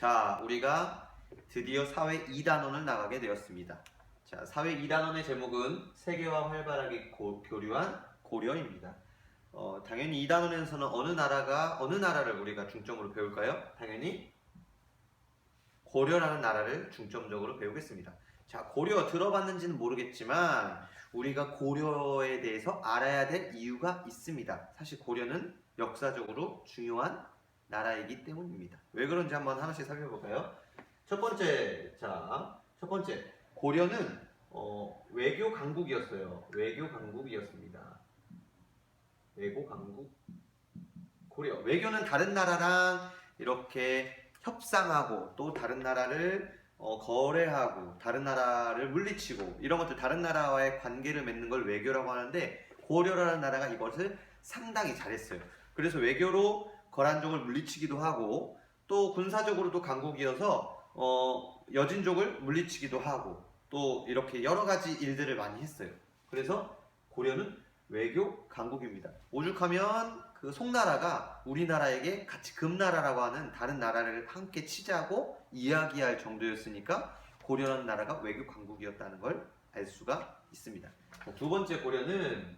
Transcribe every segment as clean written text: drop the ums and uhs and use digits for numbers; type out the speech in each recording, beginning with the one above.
자, 우리가 드디어 사회 2단원을 나가게 되었습니다. 자, 사회 2단원의 제목은 세계와 활발하게 교류한 고려입니다. 당연히 2단원에서는 어느 나라를 우리가 중점으로 배울까요? 당연히 고려라는 나라를 중점적으로 배우겠습니다. 자, 고려 들어봤는지는 모르겠지만 우리가 고려에 대해서 알아야 될 이유가 있습니다. 사실 고려는 역사적으로 중요한 나라이기 때문입니다. 왜 그런지 한번 하나씩 살펴볼까요? 첫 번째, 고려는 외교 강국이었어요. 외교 강국이었습니다. 외교 강국. 고려. 외교는 다른 나라랑 이렇게 협상하고 또 다른 나라를 거래하고 다른 나라를 물리치고 이런 것들 다른 나라와의 관계를 맺는 걸 외교라고 하는데 고려라는 나라가 이것을 상당히 잘했어요. 그래서 외교로 거란족을 물리치기도 하고 또 군사적으로도 강국이어서 여진족을 물리치기도 하고 또 이렇게 여러 가지 일들을 많이 했어요. 그래서 고려는 외교 강국입니다. 오죽하면 그 송나라가 우리나라에게 같이 금나라라고 하는 다른 나라를 함께 치자고 이야기할 정도였으니까 고려라는 나라가 외교 강국이었다는 걸 알 수가 있습니다. 두 번째 고려는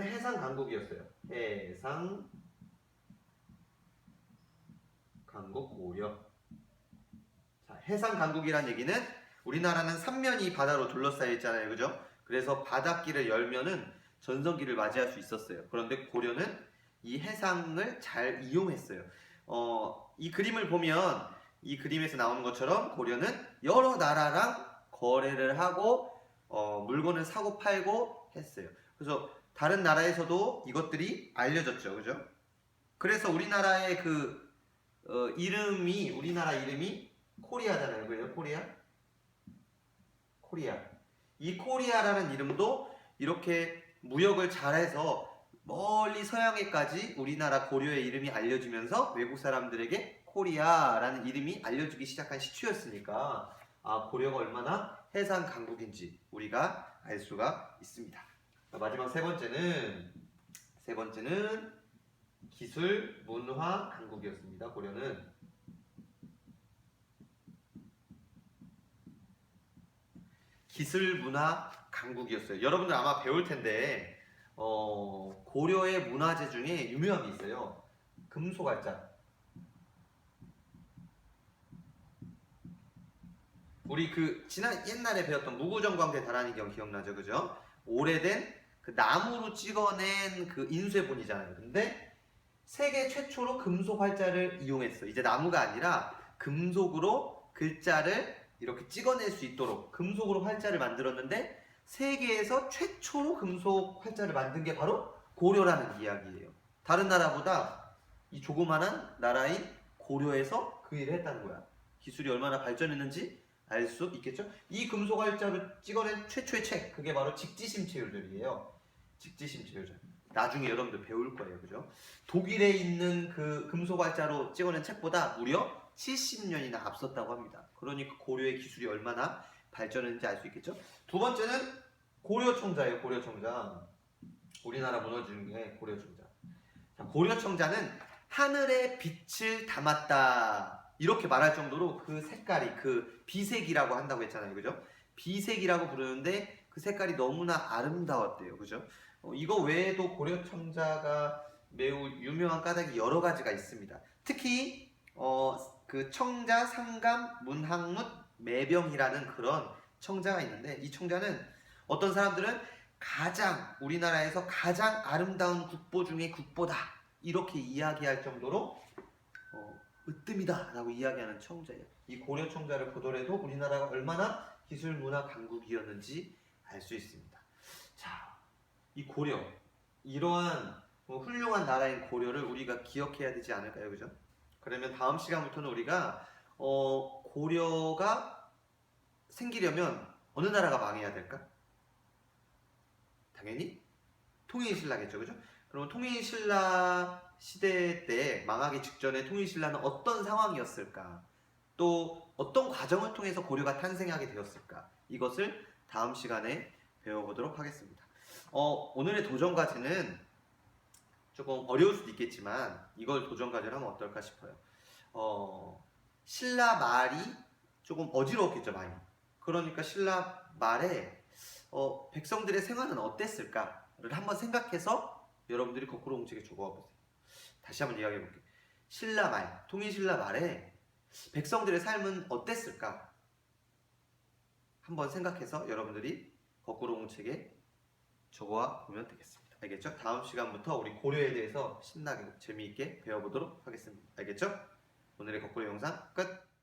해상 강국이었어요. 해상 강국 고려. 자, 해상 강국이란 얘기는 우리나라는 삼면이 바다로 둘러싸여 있잖아요. 그죠? 그래서 바닷길을 열면은 전성기를 맞이할 수 있었어요. 그런데 고려는 이 해상을 잘 이용했어요. 이 그림을 보면 이 그림에서 나오는 것처럼 고려는 여러 나라랑 거래를 하고 물건을 사고 팔고 했어요. 그래서 다른 나라에서도 이것들이 알려졌죠. 그죠? 그래서 우리나라의 우리나라 이름이 코리아잖아요. 그죠? 코리아. 이 코리아라는 이름도 이렇게 무역을 잘해서 멀리 서양에까지 우리나라 고려의 이름이 알려지면서 외국 사람들에게 코리아라는 이름이 알려지기 시작한 시초였으니까 고려가 얼마나 해상 강국인지 우리가 알 수가 있습니다. 마지막 세 번째는 기술 문화 강국이었습니다. 고려는 기술 문화 강국이었어요. 여러분들 아마 배울 텐데 고려의 문화재 중에 유명한 게 있어요. 금소갈자. 우리 지난 옛날에 배웠던 무구정광대 다란이경 기억나죠? 그죠? 오래된 그 나무로 찍어낸 그 인쇄본이잖아요. 근데 세계 최초로 금속 활자를 이용했어. 이제 나무가 아니라 금속으로 글자를 이렇게 찍어낼 수 있도록 금속으로 활자를 만들었는데 세계에서 최초로 금속 활자를 만든 게 바로 고려라는 이야기예요. 다른 나라보다 이 조그만한 나라인 고려에서 그 일을 했다는 거야. 기술이 얼마나 발전했는지 알 수 있겠죠? 이 금속 활자를 찍어낸 최초의 책, 그게 바로 직지심체율들이에요. 직지심체율들. 나중에 여러분들 배울 거예요. 그죠? 독일에 있는 그 금속 활자로 찍어낸 책보다 무려 70년이나 앞섰다고 합니다. 그러니까 고려의 기술이 얼마나 발전했는지 알 수 있겠죠? 두 번째는 고려청자예요. 고려청자. 우리나라 문화 중에 고려청자. 자, 고려청자는 하늘의 빛을 담았다. 이렇게 말할 정도로 그 색깔이 비색이라고 한다고 했잖아요. 그죠? 비색이라고 부르는데 그 색깔이 너무나 아름다웠대요. 그죠? 이거 외에도 고려청자가 매우 유명한 까닭이 여러 가지가 있습니다. 특히 그 청자, 상감, 문학문, 매병이라는 그런 청자가 있는데 이 청자는 어떤 사람들은 우리나라에서 가장 아름다운 국보 중에 국보다 이렇게 이야기할 정도로 으뜸이다 라고 이야기하는 청자예요. 이 고려 청자를 보더라도 우리나라가 얼마나 기술 문화 강국이었는지 알 수 있습니다. 자, 이 고려, 이러한 훌륭한 나라인 고려를 우리가 기억해야 되지 않을까요? 그죠? 그러면 다음 시간부터는 우리가 고려가 생기려면 어느 나라가 망해야 될까? 당연히 통일신라겠죠. 그죠? 그럼 통일신라 시대 때 망하기 직전에 통일신라는 어떤 상황이었을까? 또 어떤 과정을 통해서 고려가 탄생하게 되었을까? 이것을 다음 시간에 배워보도록 하겠습니다. 오늘의 도전과제는 조금 어려울 수도 있겠지만 이걸 도전과제로 하면 어떨까 싶어요. 신라 말이 조금 어지러웠겠죠, 많이. 그러니까 신라 말에 백성들의 생활은 어땠을까를 한번 생각해서 여러분들이 거꾸로 공책에 적어와 보세요. 다시 한번 이야기해 볼게요. 신라 말, 통일신라 말에 백성들의 삶은 어땠을까? 한번 생각해서 여러분들이 거꾸로 공책에 적어와 보면 되겠습니다. 알겠죠? 다음 시간부터 우리 고려에 대해서 신나게 재미있게 배워보도록 하겠습니다. 알겠죠? 오늘의 거꾸로 영상 끝!